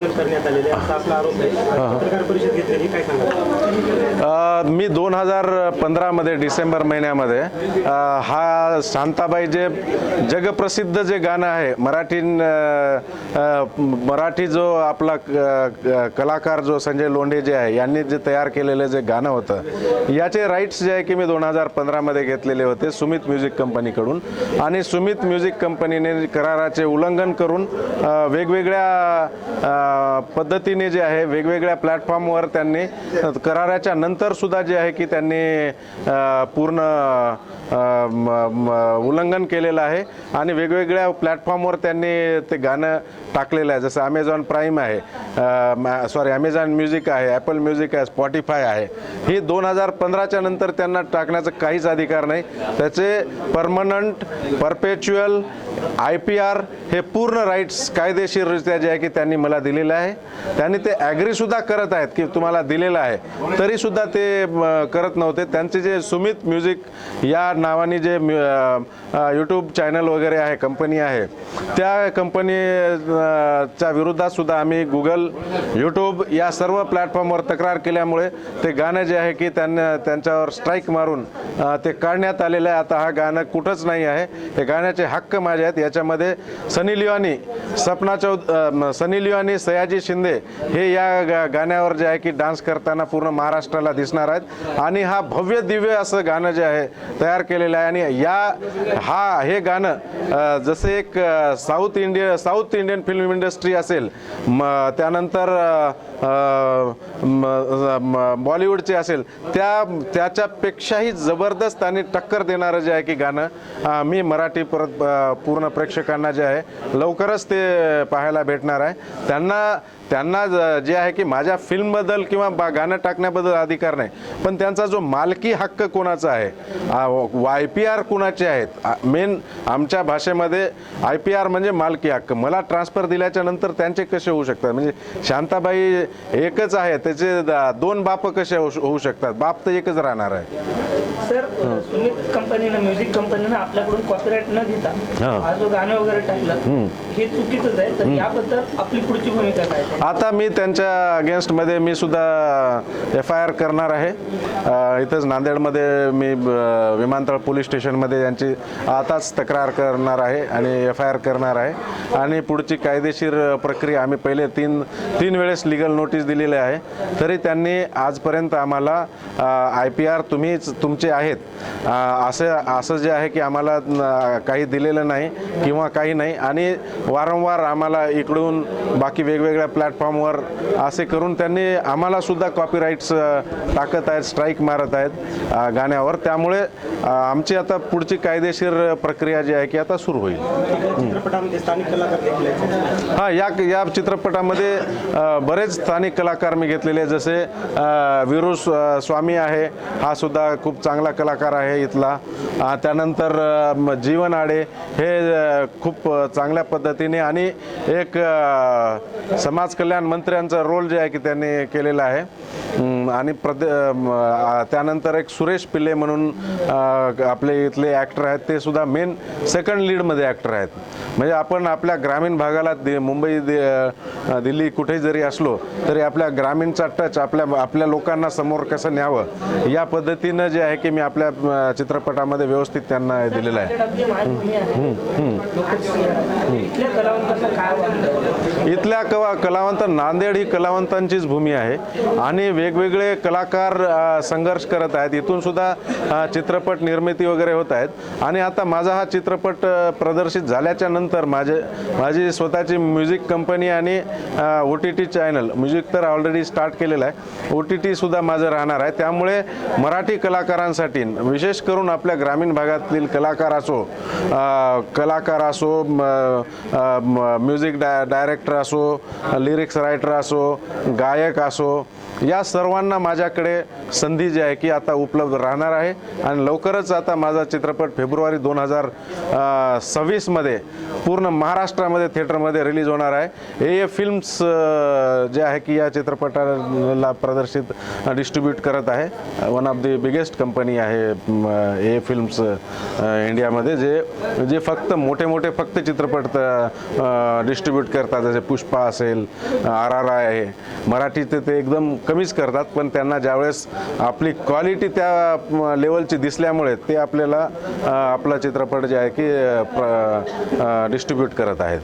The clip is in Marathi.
करण्यात आलेले असा आपला आरोप आहे. पत्रकार परिषद घेतलेली काय सांगा? मी 2015 मध्ये डिसेंबर महिन्यामध्ये हा शांताबाई जे जगप्रसिद्ध जे गाणं आहे मराठी जो आपला कलाकार जो संजय लोंढे जे आहे यांनी जे तयार केलेलं जे गाणं होतं याचे राईट्स जे आहे की मी 2015 मध्ये घेतलेले होते सुमित म्युझिक कंपनीकडून. आणि सुमित म्युझिक कंपनीने कराराचे उल्लंघन करून वेगवेगळ्या पद्धतीने जे आहे वेगवेगळ्या प्लॅटफॉर्मवर त्यांनी कराराच्या नंतर सुद्धा जे आहे की त्यांनी पूर्ण उल्लंघन केलेलं आहे आणि वेगवेगळ्या प्लॅटफॉर्मवर त्यांनी ते गाणं टाकलेलं आहे. जसं अमेझॉन प्राईम आहे, अमेझॉन म्युझिक आहे, ॲपल म्युझिक आहे, स्पॉटिफाय आहे. ही 2015च्या नंतर त्यांना टाकण्याचा काहीच अधिकार नाही. त्याचे परमनंट परपेच्युअल IPR हे पूर्ण राईट्स कायदेशीररित्या जे आहे की त्यांनी मला दिलेलं आहे. त्यांनी ते ॲग्रीसुद्धा करत आहेत की तुम्हाला दिलेलं आहे, तरीसुद्धा ते करत नव्हते. त्यांचे जे सुमित म्युझिक या नावाने जे यूट्यूब चॅनल वगैरे आहे, कंपनी आहे, त्या कंपनीच्या विरोधात सुद्धा आम्ही गुगल, यूट्यूब या सर्व प्लॅटफॉर्मवर तक्रार केल्यामुळे ते गाणं जे आहे की त्यांच्यावर स्ट्राईक मारून ते काढण्यात आलेलं आहे. आता हा गाणं कुठंच नाही आहे. हे गाण्याचे हक्क माझे आहेत. याच्यामध्ये सनी लिओनी, सयाजी शिंदे हे या गाण्यावर जे आहे की डान्स करताना पूर्ण महाराष्ट्राला दिसणार आहेत. आणि हा भव्य दिव्य असं गाणं जे आहे तयार केलेलं आहे. आणि हे गाणं जसे एक साऊथ इंडियन फिल्म इंडस्ट्री असेल, त्यानंतर बॉलिवूडचे असेल, त्याच्यापेक्षाही जबरदस्त आणि टक्कर देणारं जे आहे की गाणं मी मराठी पूर्ण प्रेक्षकांना जे आहे लवकरच ते पाहायला भेटणार आहे. त्यांना जे आहे की माझ्या फिल्मबद्दल किंवा गाणं टाकण्याबद्दल अधिकार नाही, पण त्यांचा जो मालकी हक्क कोणाचा आहे, IPR कुणाचे आहेत. मेन आमच्या भाषेमध्ये IPR म्हणजे मालकी हक्क. मला ट्रान्सफर दिल्याच्या नंतर त्यांचे कसे होऊ शकतात? म्हणजे शांताबाई एकच आहे, त्याचे दोन बाप कसे होऊ शकतात? बाप तर एकच राहणार आहे. सर, सुमित कंपनीनं, म्युझिक कंपनीनं आपल्याकडून कॉपीराईट न घेता हा जो गाणं वगैरे टाकलं हे चुकीचंच आहे. तर याबद्दल आपली पुढची भूमिका काय? आता मी त्यांच्या अगेन्स्टमध्ये मी सुद्धा FIR करणार आहे. इथंच नांदेडमध्ये मी विमानतळ पोलीस स्टेशनमध्ये यांची आताच तक्रार करणार आहे आणि FIR करणार आहे. आणि पुढची कायदेशीर प्रक्रिया आम्ही पहिले तीन वेळेस लिगल नोटीस दिलेली आहे, तरी त्यांनी आजपर्यंत आम्हाला IPR तुमचे आहेत असं जे आहे की आम्हाला काही दिलेलं नाही किंवा काही नाही. आणि वारंवार आम्हाला इकडून बाकी वेगवेगळ्या प्लॅटफॉर्मवर असे करून त्यांनी आम्हाला सुद्धा कॉपीराईट्स टाकत आहेत, स्ट्राईक मारत आहेत गाण्यावर. त्यामुळे आमची आता पुढची कायदेशीर प्रक्रिया जी आहे की आता सुरू होईल. चित्रपटामध्ये स्थानिक कलाकार या चित्रपटामध्ये बरेच स्थानिक कलाकार मी घेतलेले, जसे विरू स्वामी आहे, हा सुद्धा खूप चांगला कलाकार आहे इथला. त्यानंतर जीवन आडे हे खूप चांगल्या पद्धतीने आणि एक समाज कल्याण मंत्र्यांचा रोल जे आहे की त्यांनी केलेला आहे. आणि त्यानंतर एक सुरेश पिल्ले म्हणून आपले इथले ॲक्टर आहेत, ते सुद्धा मेन सेकंड लीडमध्ये ॲक्टर आहेत. म्हणजे आपण आपल्या ग्रामीण भागाला मुंबई, दिल्ली कुठेही जरी असलो तरी आपल्या ग्रामीणचा टच आपल्या लोकांना समोर कसं न्यावं या पद्धतीनं जे आहे की मी आपल्या चित्रपटामध्ये व्यवस्थित त्यांना दिलेलं आहे. इथल्या कलावंत, नांदेड ही कलावंतांचीच भूमी आहे आणि वेगवेगळे कलाकार संघर्ष करत आहेत. इथून सुद्धा चित्रपट निर्मिती वगैरे होत आहेत. आणि आता माझा हा चित्रपट प्रदर्शित झाल्याच्या नंतर माझी स्वतःची म्युझिक कंपनी आणि OTT चॅनल, म्युझिक तर ऑलरेडी स्टार्ट केलेलं आहे, OTT सुद्धा माझं राहणार आहे. त्यामुळे मराठी कलाकारांसाठी, विशेष करून आपल्या ग्रामीण भागातील कलाकार असो, म्युझिक डायरेक्टर असो, लिरिक्स रायटर असो, गायक असो, या सर्वांना माझ्याकडे संधी जी आहे की आता उपलब्ध राहणार आहे. आणि लवकरच आता माझा चित्रपट फेब्रुवारी 2026 मध्ये पूर्ण महाराष्ट्रामध्ये थिएटरमध्ये रिलीज होणार आहे. AF फिल्म्स जे आहे की या चित्रपटाला प्रदर्शित डिस्ट्रीब्यूट करत आहे. One of the biggest company आहे AF फिल्म्स इंडियामध्ये, जे फक्त मोठे फक्त चित्रपट डिस्ट्रीब्यूट करतात, जसे पुष्पा असेल RRI आहे, मराठी ते एकदम कमीच करतात, पण त्यांना ज्यावेळेस आपली क्वालिटी त्या लेवलची दिसल्यामुळे ते आपल्याला आपला चित्रपट जे आहे की डिस्ट्रीब्यूट करत आहेत.